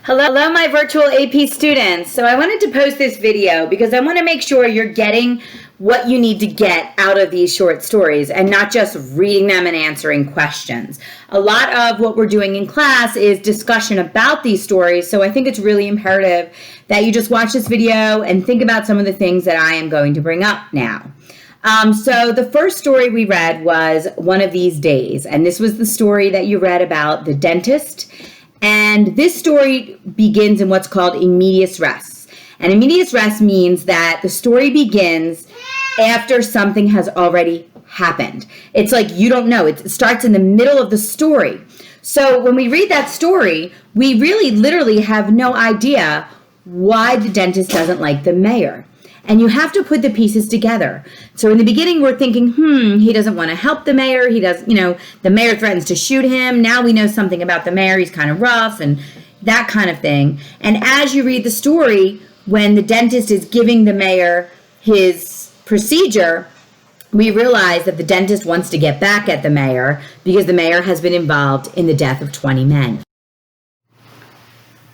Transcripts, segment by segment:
Hello, my virtual AP students. So I wanted to post this video because I want to make sure you're getting what you need to get out of these short stories and not just reading them and answering questions. A lot of what we're doing in class is discussion about these stories, so I think it's really imperative that you just watch this video and think about some of the things that I am going to bring up now. So the first story we read was One of These Days, and this was the story that you read about the dentist. And this story begins in what's called medias res. And medias res means that the story begins after something has already happened. It's like you don't know. It starts in the middle of the story. So when we read that story, we really literally have no idea why the dentist doesn't like the mayor. And you have to put the pieces together. So in the beginning, we're thinking, he doesn't want to help the mayor. He does, the mayor threatens to shoot him. Now we know something about the mayor. He's kind of rough and that kind of thing. And as you read the story, when the dentist is giving the mayor his procedure, we realize that the dentist wants to get back at the mayor because the mayor has been involved in the death of 20 men.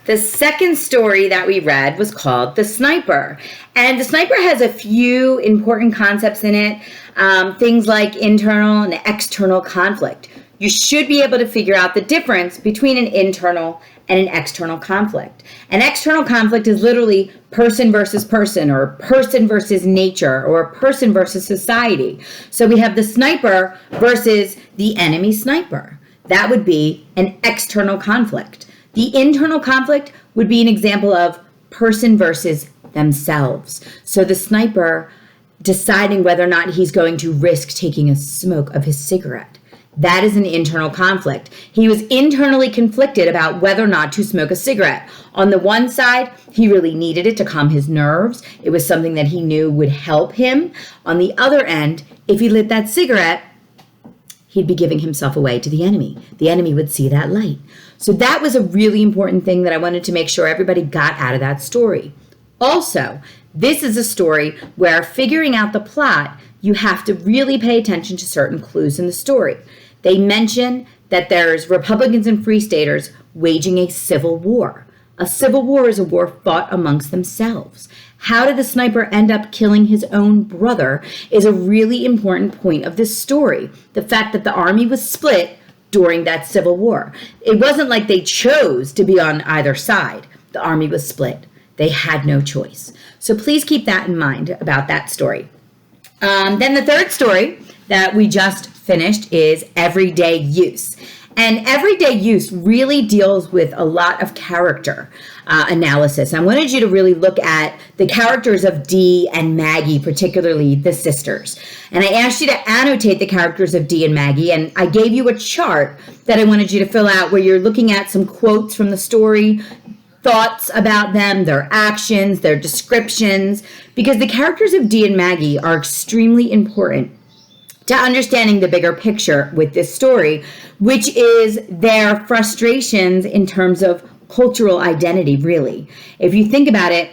The second story that we read was called The Sniper. And The Sniper has a few important concepts in it, things like internal and external conflict. You should be able to figure out the difference between an internal and an external conflict. An external conflict is literally person versus person, or person versus nature, or person versus society. So we have the sniper versus the enemy sniper. That would be an external conflict. The internal conflict would be an example of person versus themselves. So the sniper deciding whether or not he's going to risk taking a smoke of his cigarette. That is an internal conflict. He was internally conflicted about whether or not to smoke a cigarette. On the one side, he really needed it to calm his nerves. It was something that he knew would help him. On the other end, if he lit that cigarette, he'd be giving himself away to the enemy. The enemy would see that light. So that was a really important thing that I wanted to make sure everybody got out of that story. Also, this is a story where figuring out the plot, you have to really pay attention to certain clues in the story. They mention that there's Republicans and Free Staters waging a civil war. A civil war is a war fought amongst themselves. How did the sniper end up killing his own brother is a really important point of this story. The fact that the army was split during that civil war. It wasn't like they chose to be on either side. The army was split. They had no choice. So please keep that in mind about that story. Then the third story that we just finished is Everyday Use. And everyday use really deals with a lot of character analysis. I wanted you to really look at the characters of Dee and Maggie, particularly the sisters. And I asked you to annotate the characters of Dee and Maggie, and I gave you a chart that I wanted you to fill out where you're looking at some quotes from the story, thoughts about them, their actions, their descriptions, because the characters of Dee and Maggie are extremely important to understanding the bigger picture with this story, which is their frustrations in terms of cultural identity, really. If you think about it,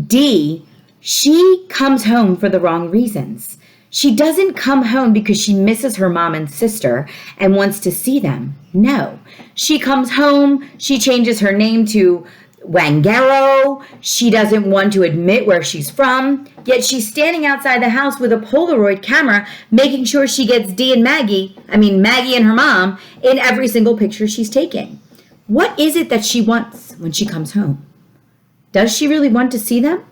Dee, she comes home for the wrong reasons. She doesn't come home because she misses her mom and sister and wants to see them. No. She comes home, she changes her name to Wangaro. She doesn't want to admit where she's from, yet she's standing outside the house with a Polaroid camera, making sure she gets Maggie and her mom, in every single picture she's taking. What is it that she wants when she comes home? Does she really want to see them?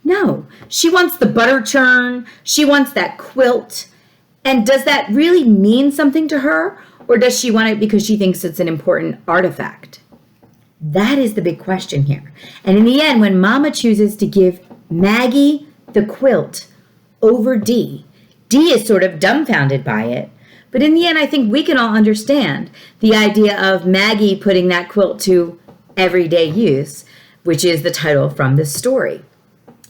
No. She wants the butter churn. She wants that quilt. And does that really mean something to her? Or does she want it because she thinks it's an important artifact? That is the big question here. And in the end, when Mama chooses to give Maggie the quilt over Dee, Dee is sort of dumbfounded by it. But in the end, I think we can all understand the idea of Maggie putting that quilt to everyday use, which is the title from this story.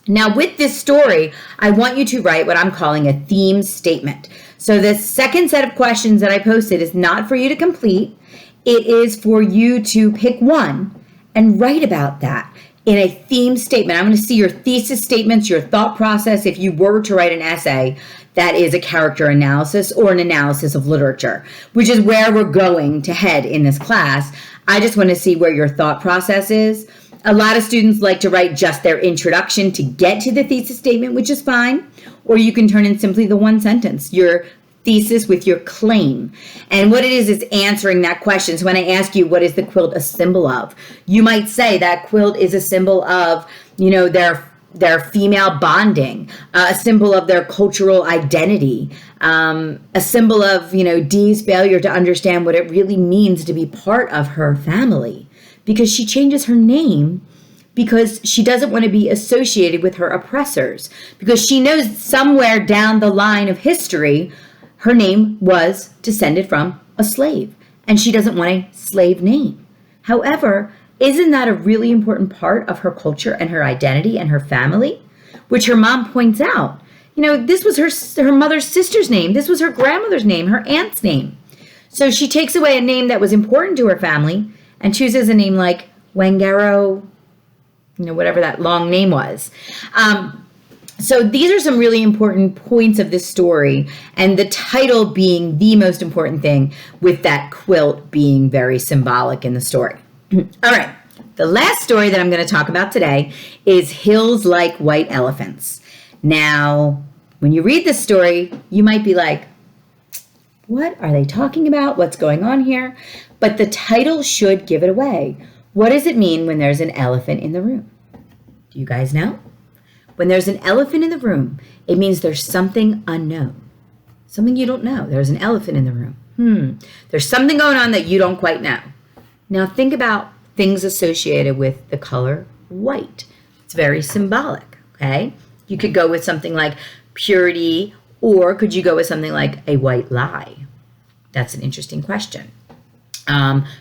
Now, with this story, I want you to write what I'm calling a theme statement. So the second set of questions that I posted is not for you to complete. It is for you to pick one and write about that in a theme statement. I'm going to see your thesis statements, your thought process. If you were to write an essay, that is a character analysis or an analysis of literature, which is where we're going to head in this class. I just want to see where your thought process is. A lot of students like to write just their introduction to get to the thesis statement, which is fine. Or you can turn in simply the one sentence, your thesis with your claim. And what it is answering that question. So when I ask you, what is the quilt a symbol of? You might say that quilt is a symbol of, their female bonding, a symbol of their cultural identity, a symbol of, Dee's failure to understand what it really means to be part of her family, because she changes her name because she doesn't want to be associated with her oppressors, because she knows somewhere down the line of history, her name was descended from a slave, and she doesn't want a slave name. However, isn't that a really important part of her culture and her identity and her family? Which her mom points out. This was her mother's sister's name. This was her grandmother's name, her aunt's name. So she takes away a name that was important to her family and chooses a name like Wangaro, whatever that long name was. So these are some really important points of this story, and the title being the most important thing, with that quilt being very symbolic in the story. All right, the last story that I'm going to talk about today is Hills Like White Elephants. Now, when you read this story, you might be like, what are they talking about? What's going on here? But the title should give it away. What does it mean when there's an elephant in the room? Do you guys know? When there's an elephant in the room, it means there's something unknown. Something you don't know. There's an elephant in the room. There's something going on that you don't quite know. Now think about things associated with the color white. It's very symbolic, okay? You could go with something like purity, or could you go with something like a white lie? That's an interesting question.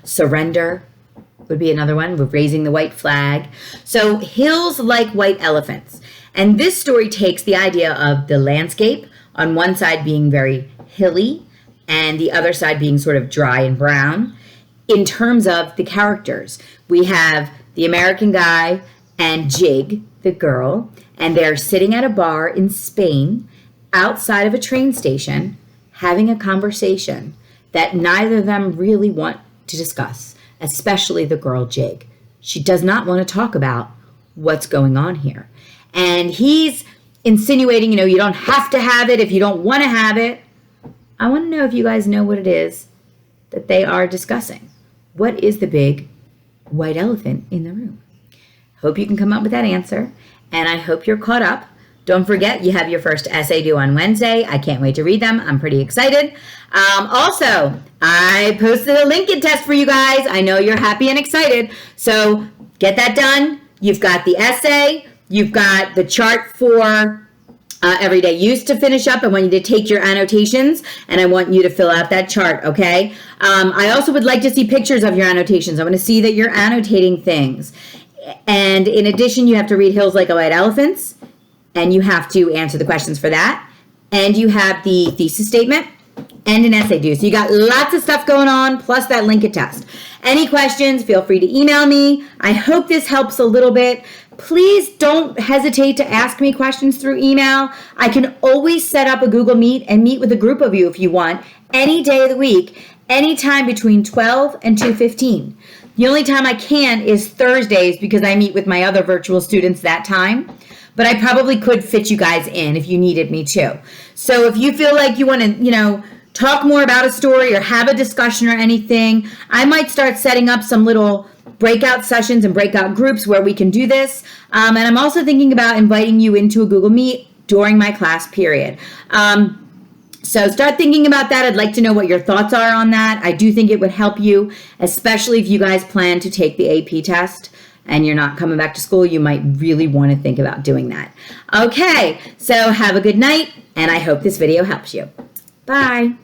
Surrender would be another one, with raising the white flag. So hills like white elephants. And this story takes the idea of the landscape on one side being very hilly and the other side being sort of dry and brown. In terms of the characters, we have the American guy and Jig, the girl, and they're sitting at a bar in Spain outside of a train station having a conversation that neither of them really want to discuss, especially the girl Jig. She does not want to talk about what's going on here. And he's insinuating, you don't have to have it if you don't want to have it. I want to know if you guys know what it is that they are discussing. What is the big white elephant in the room? Hope you can come up with that answer, and I hope you're caught up. Don't forget, you have your first essay due on Wednesday. I can't wait to read them. I'm pretty excited. Also, I posted a Lincoln test for you guys. I know you're happy and excited, so get that done. You've got the essay. You've got the chart for everyday use to finish up. I want you to take your annotations, and I want you to fill out that chart, okay? I also would like to see pictures of your annotations. I want to see that you're annotating things. And in addition, you have to read Hills Like White Elephants, and you have to answer the questions for that. And you have the thesis statement and an essay due. So you got lots of stuff going on, plus that Lincoln test. Any questions, feel free to email me. I hope this helps a little bit. Please don't hesitate to ask me questions through email. I can always set up a Google Meet and meet with a group of you if you want, any day of the week, anytime between 12 and 2:15. The only time I can is Thursdays because I meet with my other virtual students that time. But I probably could fit you guys in if you needed me to. So if you feel like you want to, talk more about a story or have a discussion or anything, I might start setting up some little breakout sessions and breakout groups where we can do this. And I'm also thinking about inviting you into a Google Meet during my class period. So start thinking about that. I'd like to know what your thoughts are on that. I do think it would help you, especially if you guys plan to take the AP test and you're not coming back to school. You might really want to think about doing that. Okay, so have a good night, and I hope this video helps you. Bye.